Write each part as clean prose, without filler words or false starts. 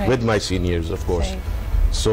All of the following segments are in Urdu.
with my seniors, of course. So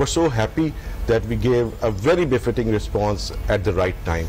were so happy that we gave a very befitting response at the right time.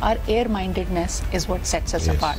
our air mindedness is what sets us apart.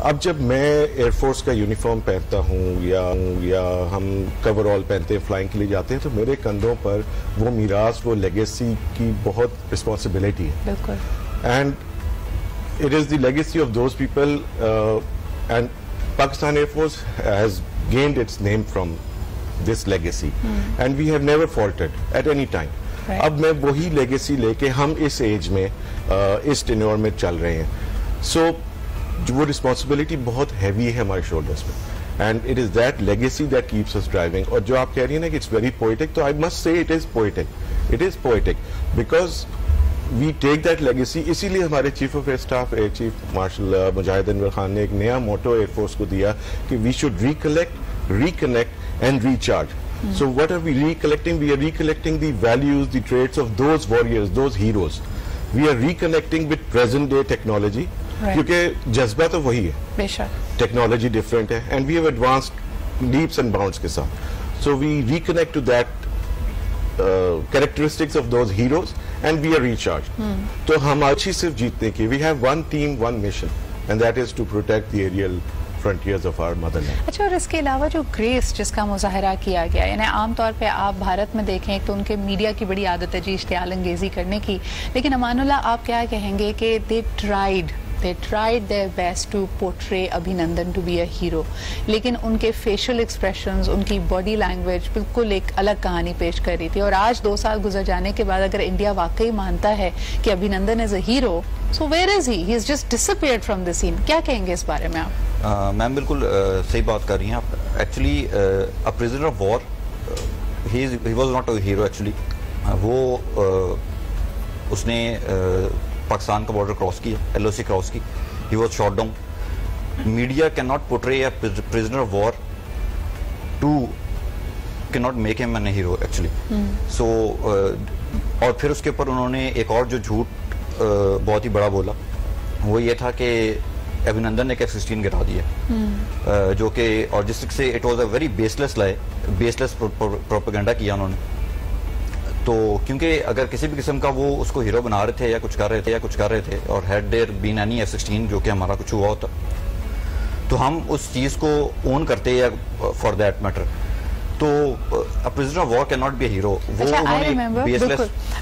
اب جب میں ایئر فورس کا یونیفارم پہنتا ہوں یا ہم کور آل پہنتے ہیں فلائنگ کے لیے جاتے ہیں تو میرے کندھوں پر وہ میراث وہ لیگیسی کی بہت رسپانسبلٹی ہے. بالکل. And it is the legacy of those people and Pakistan air force has gained its name from this legacy and we have never faulted at any time. اب میں وہی لیگیسی لے کے ہم اس ایج میں اس ٹینیور میں چل رہے ہیں. سو وہ رسپانسبلٹی بہت ہیوی ہے ہمارے شولڈرس میں and it is that legacy that keeps us driving. اور جو آپ کہہ رہی ہیں نا کہ اٹس ویری پوئٹک, تو I must say it is poetic. It is poetic because we take that legacy. اسی لیے ہمارے chief of air staff air chief marshal Mujahid Anwar Khan نے ایک نیا موٹو ایئر فورس کو دیا کہ we should recollect, reconnect and recharge. So what are we recollecting? We are recollecting the values, the traits of those warriors, those heroes. We are reconnecting with present day technology. کیونکہ جذبہ تو وہی ہے, بے شک ٹیکنالوجی ڈفرینٹ ہے and we have advanced leaps and bounds کے ساتھ. So we reconnect to that characteristics of those heroes and we are recharge. تو ہم اچھی صرف جیتنے کی, we have one team one mission and that is to protect the aerial frontiers of our motherland. اچھا, اور اس کے علاوہ جو گریس جس کا مظاہرہ کیا گیا, یعنی عام طور پہ آپ بھارت میں دیکھیں ایک تو ان کے میڈیا کی بڑی عادت ہے جی اشتعال انگیزی کرنے کی, لیکن امان اللہ آپ کیا کہیں گے کہ they tried their best to portray Abhinandan to be a hero, لیکن ان کے فیشل ایکسپریشنز, ان کی باڈی لینگویج بالکل ایک الگ کہانی پیش کر رہی تھی. اور آج 2 سال گزر جانے کے بعد اگر انڈیا واقعی مانتا ہے کہ Abhinandan is a hero, so where is he? He has just disappeared from the scene. کیا کہیں گے اس بارے میں آپ؟ میم بالکل صحیح بات کر رہی ہیں آپ. Actually a prisoner of war, he was not a hero actually. وہ اس نے پاکستان کا بارڈر کراس کیا, LOC کراس کی, he was shot down. Media cannot portray a prisoner of war cannot make him a hero actually. So اور پھر اس کے اوپر انہوں نے ایک اور جو جھوٹ بہت ہی بڑا بولا وہ یہ تھا کہ ابھینندن نے F-16 گرا دیا, جو کہ اور جس سے it was a very base less propaganda کیا انہوں نے. تو کیونکہ اگر کسی بھی قسم کا وہ اس کو ہیرو بنا رہے تھے یا کچھ کر رہے تھے اور ہیڈ دیر بین اینی F-16 جو کہ ہمارا کچھ ہوا ہوتا تو ہم اس چیز کو اون کرتے یا فار دیٹ میٹر. تو a prisoner of war cannot be a hero.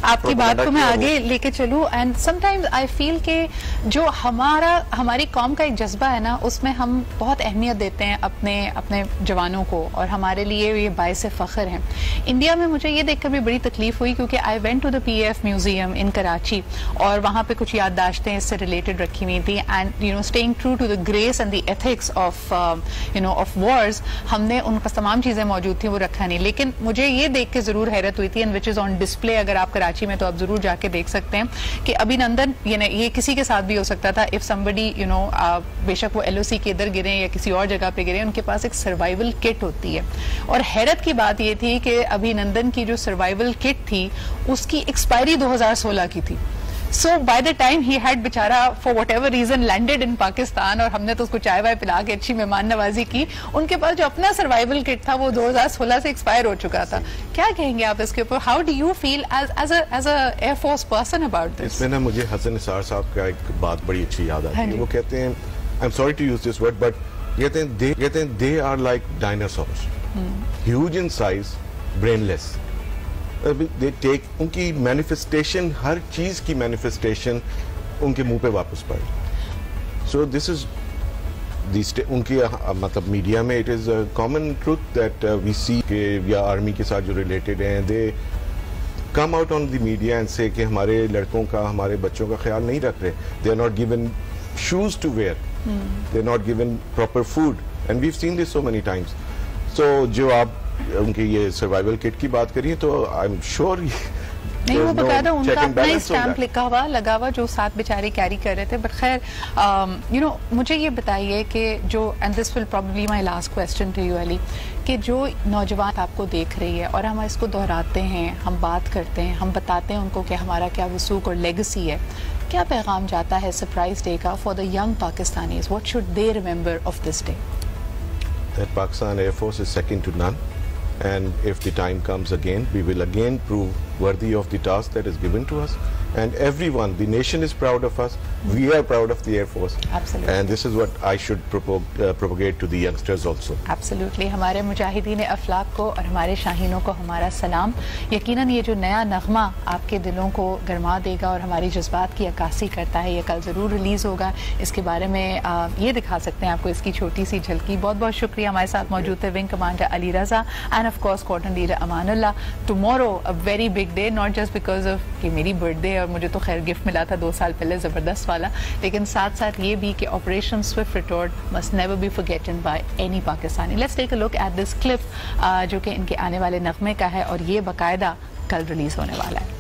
آپ کی بات کو میں آگے لے کے چلوں اینڈ سم ٹائمز آئی فیل کہ جو ہماری قوم کا ایک جذبہ ہے نا اس میں ہم بہت اہمیت دیتے ہیں اپنے جوانوں کو اور ہمارے لیے یہ باعث فخر ہیں. انڈیا میں مجھے یہ دیکھ کر بھی بڑی تکلیف ہوئی کیونکہ I went to the PAF museum in Karachi اور وہاں پہ کچھ یادداشتیں اس سے ریلیٹڈ رکھی ہوئی تھیں and staying true to the grace and the ethics of of wars. ہم نے ان پر تمام چیزیں موجود تھیں وہ رکھا نہیں, لیکن مجھے یہ دیکھ کے ضرور حیرت ہوئی تھی and which is on display. اگر آپ کراچی میں تو آپ ضرور جا کے دیکھ سکتے ہیں کہ ابھینندن یہ کسی کے ساتھ بھی ہو سکتا تھا. اف سمبڈی بے شک وہ LOC کے ادھر گرے یا کسی اور جگہ پہ گرے, ان کے پاس ایک سروائیول کٹ ہوتی ہے. اور حیرت کی بات یہ تھی کہ ابھینندن کی جو سروائیول کٹ تھی اس کی ایکسپائری 2016 کی تھی. So by the time he had بیچارہ for whatever reason landed in Pakistan اور ہم نے تو اس کو چائے وائے پلا کے اچھی مہمان نوازی کی, ان کے پاس جو اپنا سروائیول کٹ تھا وہ 2016 سے ایکسپائر ہو چکا تھا. کیا کہیں گے آپ اس کے اوپر؟ How do you feel as a Air Force person about this? اس میں نا مجھے حسن نثار صاحب کا ایک بات بڑی اچھی یاد آتی ہے. وہ کہتے ہیں I'm sorry to use this word but کہتے ہیں they are like dinosaurs, huge in size, brainless. ان کی مینیفیسٹیشن, ہر چیز کی مینیفیسٹیشن ان کے منہ پہ واپس پڑی. سو دس از ان کی مطلب میڈیا میں it is common truth that we see کہ یا آرمی کے ساتھ جو ریلیٹڈ ہیں they come out on the media and say کہ ہمارے لڑکوں کا, ہمارے بچوں کا خیال نہیں رکھ رہے. They are not given shoes to wear, they are not given proper food and we've seen this so many times. So جو آپ ان کی یہ سروائیول کٹ کی بات کریے تو آئی ایم شیور نہیں وہ باقاعدہ ان کا اپنا ہی اسٹیمپ لگا ہوا جو ساتھ بیچارے کیری کر رہے تھے. بٹ خیر مجھے یہ بتائیے کہ جو and this will probably my last question to you Ali, کہ جو نوجوان آپ کو دیکھ رہی ہے اور ہم اس کو دہراتے ہیں, ہم بات کرتے ہیں, ہم بتاتے ہیں ان کو کہ ہمارا کیا وثوق اور لیگسی ہے, کیا پیغام جاتا ہے سرپرائز ڈے کا for the young Pakistanis? What should they remember of this day? That Pakistan Air Force is second to none. And if the time comes again, we will again prove worthy of the task that is given to us, and everyone, the nation is proud of us, we are proud of the Air Force. Absolutely. And this is what I should propagate to the youngsters also. Absolutely. ہمارے مجاہدین افلاق کو اور ہمارے شاہینوں کو ہمارا سلام. یقیناً یہ جو نیا نغمہ آپ کے دلوں کو گرما دے گا اور ہماری جذبات کی عکاسی کرتا ہے, یہ کل ضرور ریلیز ہوگا. اس کے بارے میں یہ دکھا سکتے ہیں آپ کو اس کی چھوٹی سی جھلکی. بہت بہت شکریہ. ہمارے ساتھ موجود تھے wing commander Ali Raza and of course squadron leader Amanullah. Tomorrow a very big day, not just because of کہ میری برتھ ڈے اور مجھے تو خیر گفٹ ملا تھا 2 سال پہلے زبردست والا, لیکن ساتھ ساتھ یہ بھی کہ operation swift retort must never be forgotten by any Pakistani. Let's take a look at this clip جو کہ ان کے آنے والے نغمے کا ہے, اور یہ باقاعدہ کل ریلیز ہونے والا ہے.